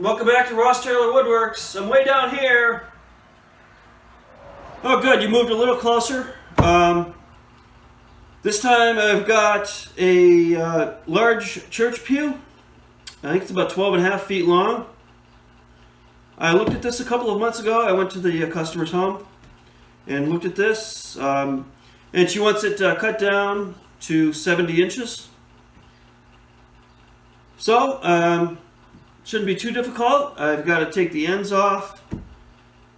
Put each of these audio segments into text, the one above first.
Welcome back to Ross Taylor Woodworks. I'm way down here. Oh good, you moved a little closer. This time I've got a large church pew. I think it's about 12.5 feet long. I looked at this a couple of months ago. I went to the customer's home and looked at this. And she wants it cut down to 70 inches. So, shouldn't be too difficult. I've got to take the ends off,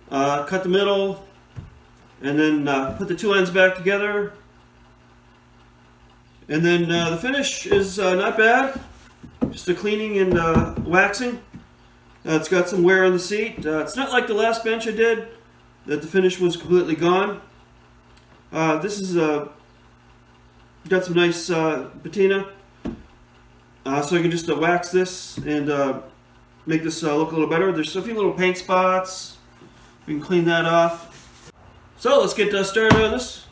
cut the middle, and then put the two ends back together. And then the finish is not bad. Just a cleaning and waxing. It's got some wear on the seat. It's not like the last bench I did, that the finish was completely gone. This is got some nice patina. So you can just wax this and make this look a little better. There's a few little paint spots. We can clean that off. So let's get started on this.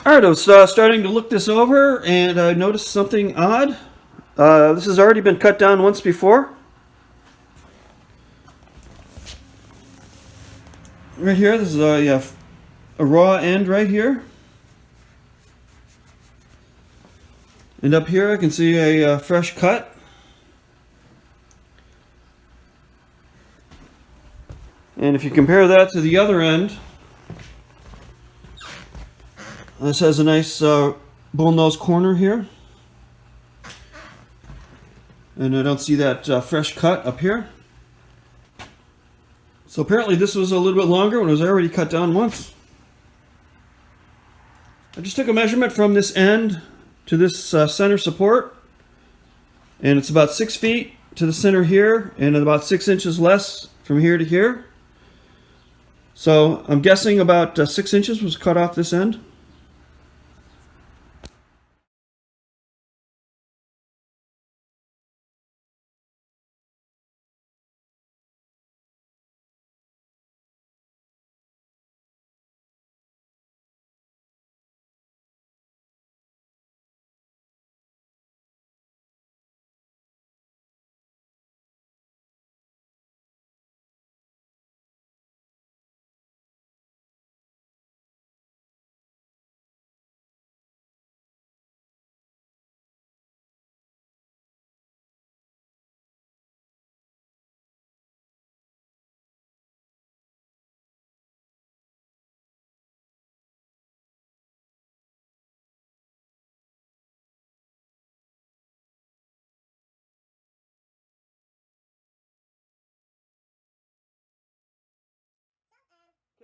Alright, I was starting to look this over and I noticed something odd. This has already been cut down once before. Right here, this is a raw end right here. And up here I can see a fresh cut. And if you compare that to the other end, this has a nice bullnose corner here. And I don't see that fresh cut up here. So apparently this was a little bit longer when it was already cut down once. I just took a measurement from this end to this center support, and it's about 6 feet to the center here and about 6 inches less from here to here. So I'm guessing about 6 inches was cut off this end.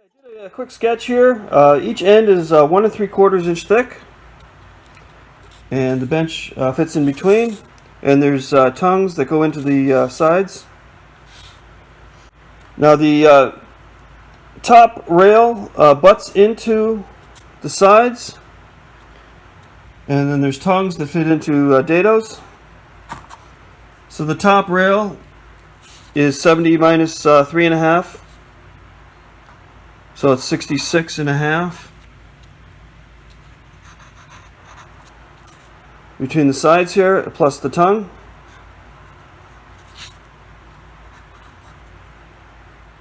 I did a quick sketch here. Each end is 1 3/4 inch thick, and the bench fits in between, and there's tongues that go into the sides. Now the top rail butts into the sides, and then there's tongues that fit into dados. So the top rail is 70 minus 3.5. So it's 66.5 between the sides here, plus the tongue.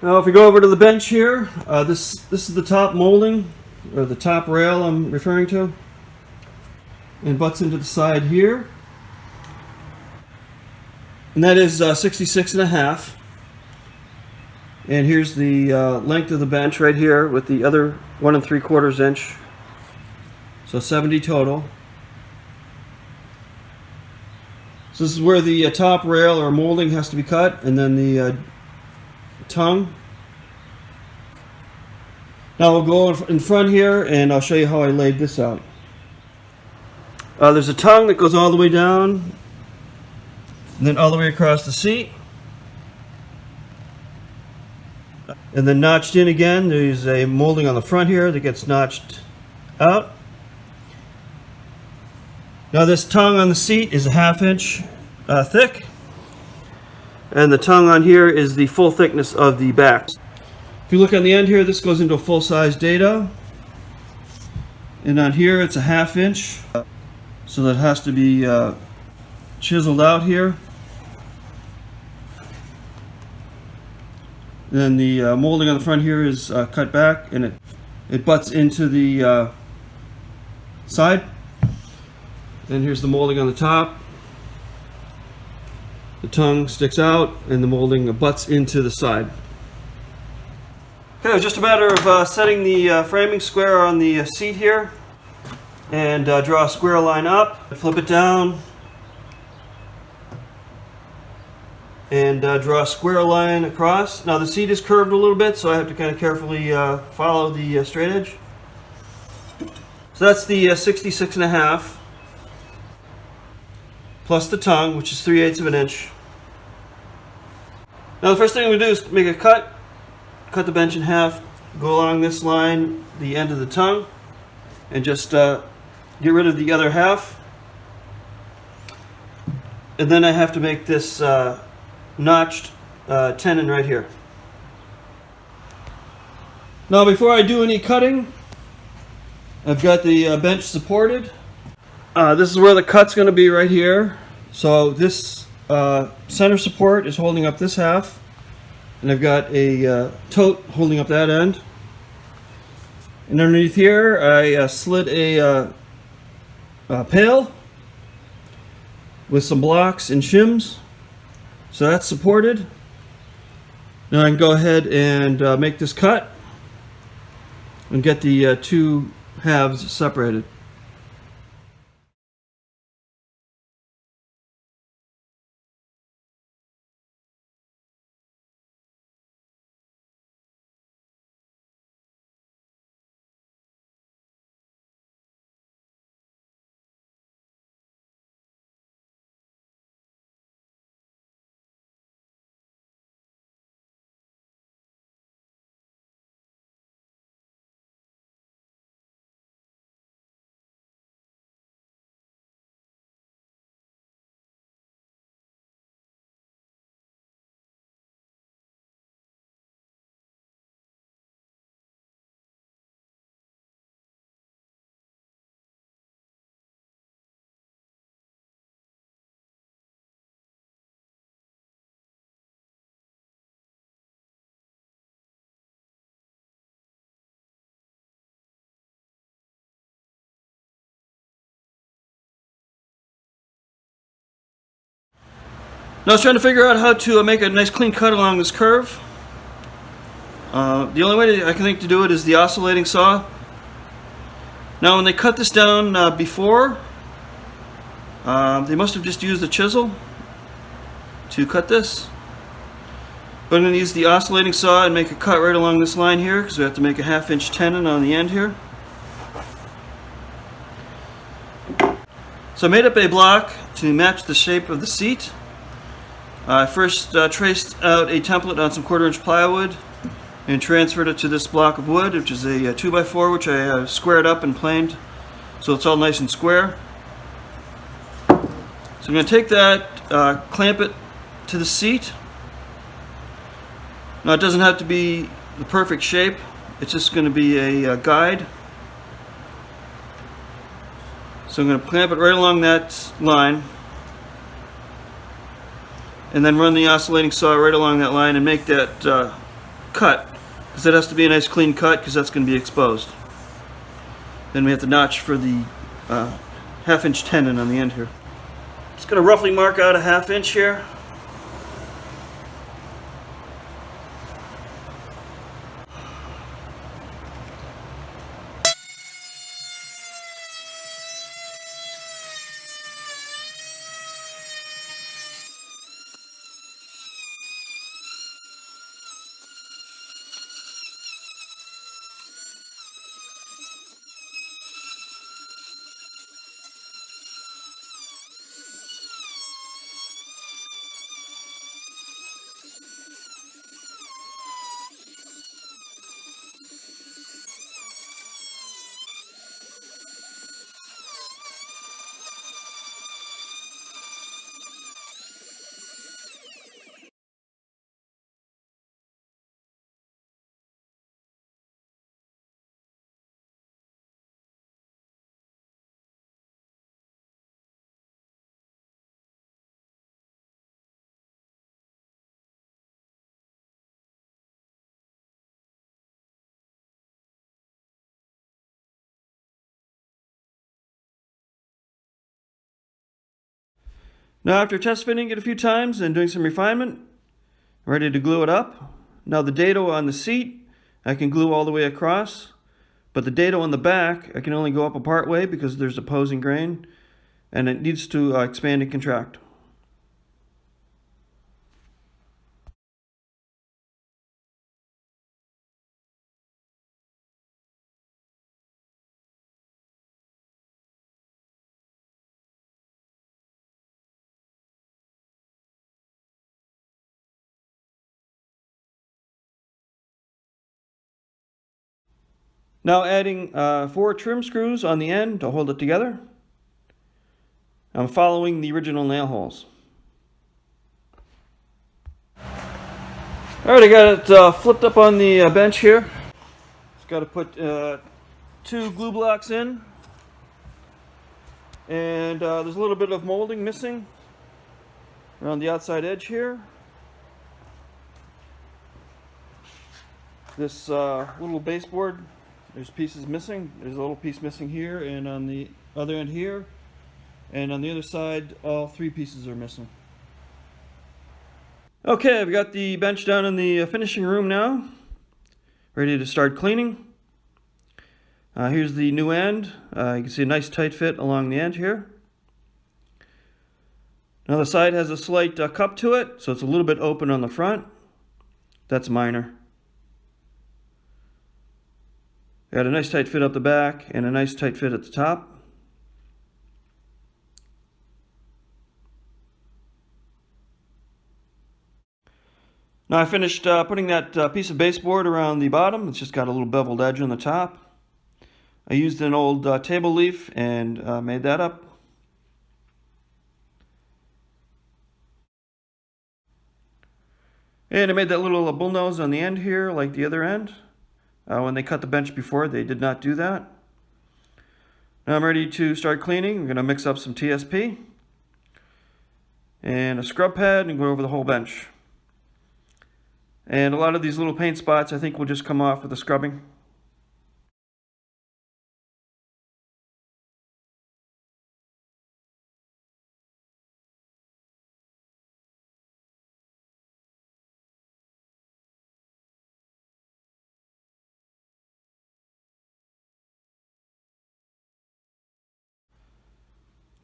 Now if we go over to the bench here, this is the top molding, or the top rail I'm referring to, and butts into the side here. And that is 66.5. And here's the length of the bench right here with the other 1 3/4 inch. So 70 total. So this is where the top rail or molding has to be cut, and then the tongue. Now we'll go in front here and I'll show you how I laid this out. There's a tongue that goes all the way down and then all the way across the seat. And then notched in again, there's a molding on the front here that gets notched out. Now this tongue on the seat is a 1/2 inch thick, and the tongue on here is the full thickness of the back. If you look on the end here, this goes into a full-size dado, and on here it's a 1/2 inch, so that has to be chiseled out here. Then the molding on the front here is cut back, and it butts into the side. Then here's the molding on the top. The tongue sticks out, and the molding butts into the side. Okay, it was just a matter of setting the framing square on the seat here, and draw a square line up, flip it down, and draw a square line across. Now the seat is curved a little bit, so I have to kind of carefully follow the straight edge. So that's the 66.5 plus the tongue, which is 3/8 of an inch. Now the first thing we do is make a cut the bench in half, go along this line, the end of the tongue, and just get rid of the other half. And then I have to make this notched tenon right here. Now before I do any cutting, I've got the bench supported. This is where the cut's going to be, right here. So this center support is holding up this half, and I've got a tote holding up that end. And underneath here I slid a pail with some blocks and shims. So that's supported. Now I can go ahead and make this cut and get the two halves separated. Now I was trying to figure out how to make a nice clean cut along this curve. The only way I can think to do it is the oscillating saw. Now when they cut this down before, they must have just used a chisel to cut this. But I'm going to use the oscillating saw and make a cut right along this line here, because we have to make a 1/2 inch tenon on the end here. So I made up a block to match the shape of the seat. I first traced out a template on some 1/4 inch plywood and transferred it to this block of wood, which is a 2x4, which I squared up and planed so it's all nice and square. So I'm going to take that, clamp it to the seat. Now it doesn't have to be the perfect shape, it's just going to be a guide. So I'm going to clamp it right along that line, and then run the oscillating saw right along that line and make that cut, because it has to be a nice clean cut, because that's going to be exposed. Then we have the notch for the 1/2 inch tenon on the end here. Just going to roughly mark out a 1/2 inch here. Now after test fitting it a few times and doing some refinement, I'm ready to glue it up. Now the dado on the seat, I can glue all the way across, but the dado on the back, I can only go up a part way because there's opposing grain, and it needs to expand and contract. Now adding 4 trim screws on the end to hold it together. I'm following the original nail holes. Alright, I got it flipped up on the bench here. Just got to put 2 glue blocks in. And there's a little bit of molding missing around the outside edge here. This little baseboard, there's pieces missing. There's a little piece missing here, and on the other end here, and on the other side, all 3 pieces are missing. Okay, I've got the bench down in the finishing room now, ready to start cleaning. Here's the new end. You can see a nice tight fit along the end here. Now the side has a slight cup to it, so it's a little bit open on the front. That's minor. Got a nice tight fit up the back and a nice tight fit at the top. Now I finished putting that piece of baseboard around the bottom. It's just got a little beveled edge on the top. I used an old table leaf and made that up. And I made that little bullnose on the end here like the other end. When they cut the bench before, they did not do that. Now I'm ready to start cleaning. I'm going to mix up some TSP and a scrub pad and go over the whole bench. And a lot of these little paint spots I think will just come off with the scrubbing.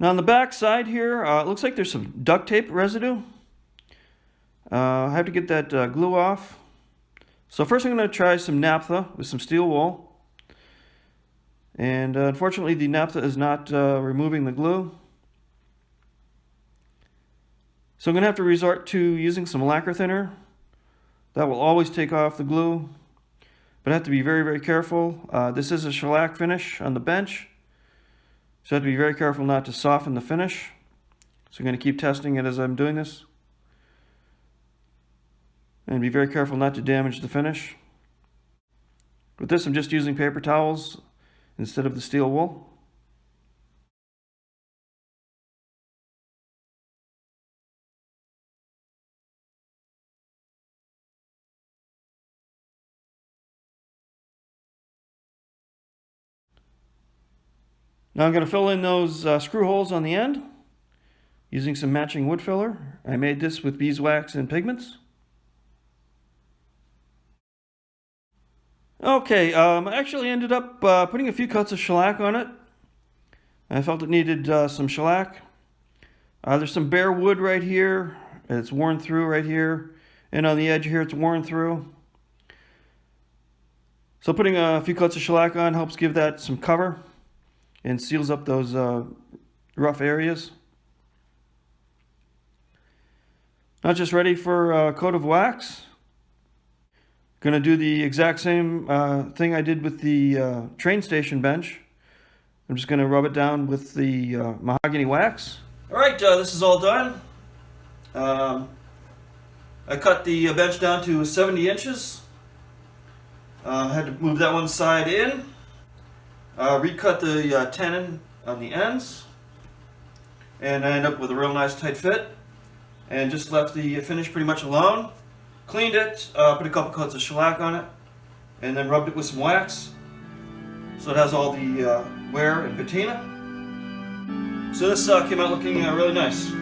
Now on the back side here, it looks like there's some duct tape residue. I have to get that glue off. So first I'm going to try some naphtha with some steel wool. And unfortunately the naphtha is not removing the glue. So I'm going to have to resort to using some lacquer thinner. That will always take off the glue. But I have to be very, very careful. This is a shellac finish on the bench. So I have to be very careful not to soften the finish. So I'm going to keep testing it as I'm doing this. And be very careful not to damage the finish. With this I'm just using paper towels instead of the steel wool. Now I'm going to fill in those screw holes on the end using some matching wood filler. I made this with beeswax and pigments. Okay, I actually ended up putting a few coats of shellac on it. I felt it needed some shellac. There's some bare wood right here. It's worn through right here. And on the edge here it's worn through. So putting a few coats of shellac on helps give that some cover and seals up those rough areas. Now just ready for a coat of wax. Gonna do the exact same thing I did with the train station bench. I'm just gonna rub it down with the mahogany wax. All right, this is all done. I cut the bench down to 70 inches. I had to move that one side in. Recut the tenon on the ends. And I ended up with a real nice tight fit. And just left the finish pretty much alone. Cleaned it, put a couple coats of shellac on it, and then rubbed it with some wax. So it has all the wear and patina. So this came out looking really nice.